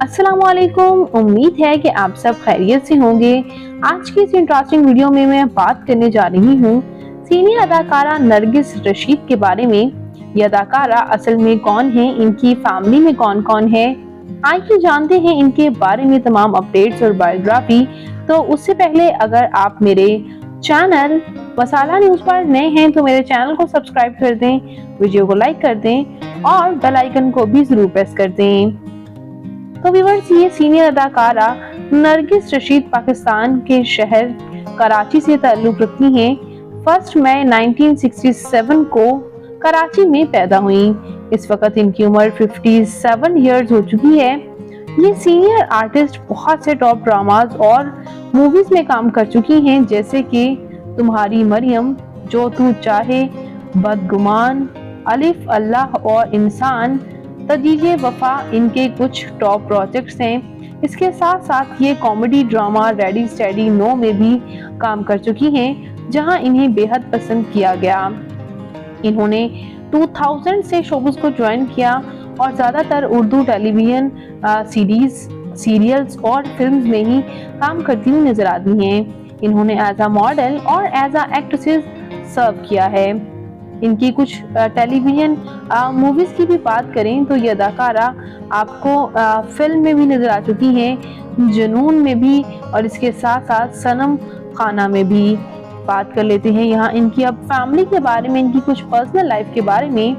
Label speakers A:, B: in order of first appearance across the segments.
A: अस्सलामुअलैकुम। उम्मीद है कि आप सब खैरियत से होंगे। आज की इस इंटरेस्टिंग वीडियो में मैं बात करने जा रही हूँ सीनियर अदाकारा नरगिस रशीद के बारे में। ये अदाकारा असल में कौन है, इनकी फैमिली में कौन कौन है, आइए जानते हैं इनके बारे में तमाम अपडेट्स और बायोग्राफी। तो उससे पहले अगर आप मेरे चैनल मसाला न्यूज पर नए हैं तो मेरे चैनल को सब्सक्राइब कर दें, वीडियो को लाइक कर दें और बेल आइकन को भी जरूर प्रेस कर दें। तो व्यूअर्स, ये सीनियर अदाकारा नरगिस रशीद पाकिस्तान के शहर कराची से ताल्लुक रखती हैं। 1 मई 1967 को कराची में पैदा हुई। इस वक्त इनकी उम्र 57 इयर्स हो चुकी है। ये सीनियर आर्टिस्ट बहुत से टॉप ड्रामाज और मूवीज में काम कर चुकी हैं, जैसे कि तुम्हारी मरियम, जो तू चाहे, बदगुमान, अलिफ, अल्लाह और इंसान, तजीजे वफा इनके कुछ टॉप प्रोजेक्ट्स हैं। इसके साथ साथ ये comedy drama ready steady no में भी काम कर चुकी हैं, जहां इन्हें बेहद पसंद किया गया। इन्होंने 2000 से शोबिस को ज्वाइन किया और ज़्यादातर उर्दू टेलीविजन सीरीज, सीरियल्स और फिल्म्स में ही काम करती हुई नजर आती हैं। इन्होंने एज अ मॉडल और एज अ एक्ट्रेसेस सर्व किया है। इनकी कुछ टेलीविजन मूवीज की भी बात करें तो ये अदाकारा आपको फिल्म में भी नजर आ चुकी हैं, जुनून में भी और इसके साथ साथ सनम खाना में भी। बात कर लेते हैं यहाँ इनकी अब फैमिली के बारे में, इनकी कुछ पर्सनल लाइफ के बारे में।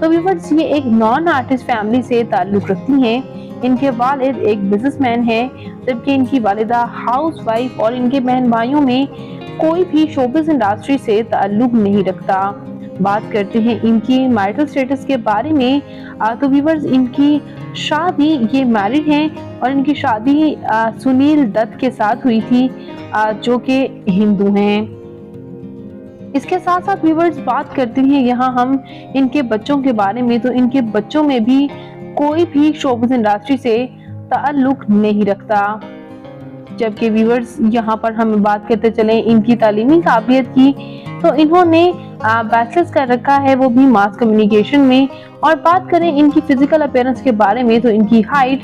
A: तो व्यूअर्स, ये एक नॉन आर्टिस्ट फैमिली से ताल्लुक रखती हैं। इनके वालिद एक बिजनेसमैन हैं, जबकि इनकी वालिदा हाउसवाइफ और इनके बहन भाइयों में कोई भी शोबिस इंडस्ट्री से ताल्लुक नहीं रखता। बात करते हैं इनकी मैरिटल स्टेटस के बारे में। तो व्यूअर्स, इनकी शादी, ये मैरिड हैं और इनकी शादी सुनील दत्त के साथ हुई थी, जो कि हिंदू हैं। इसके साथ साथ व्यूअर्स, बात करते हैं यहाँ हम इनके बच्चों के बारे में। तो इनके बच्चों में भी कोई भी शोबिस इंडस्ट्री से ताल्लुक नहीं रखता। जबकि व्यूअर्स, यहाँ पर हम बात करते चले इनकी तालीमी काबिलियत की, तो इन्होंने बैचलर्स कर रखा है, वो भी मास कम्युनिकेशन में। और बात करें इनकी फिजिकल अपीयरेंस के बारे में तो इनकी हाइट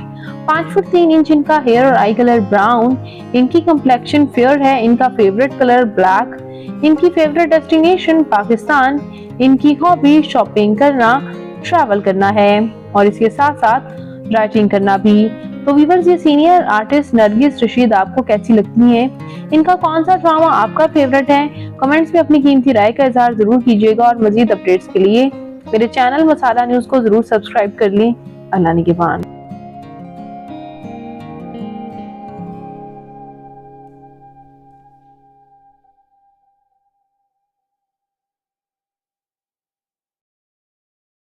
A: 5 फुट 3 इंच, इनका हेयर और आई कलर ब्राउन, इनकी कम्प्लेक्शन फेयर है, इनका फेवरेट कलर ब्लैक, इनकी फेवरेट डेस्टिनेशन पाकिस्तान, इनकी हॉबी शॉपिंग करना, ट्रैवल करना है और इसके साथ साथ राइटिंग करना भी। तो व्यूअर्स, ये सीनियर आर्टिस्ट नरगिस रशीद आपको कैसी लगती हैं? इनका कौन सा ड्रामा आपका फेवरेट है? कमेंट्स में अपनी कीमती राय का इजहार जरूर कीजिएगा और मजीद अपडेट्स के लिए मेरे चैनल मसाला न्यूज को जरूर सब्सक्राइब कर लें। अल्लाह निगहबान।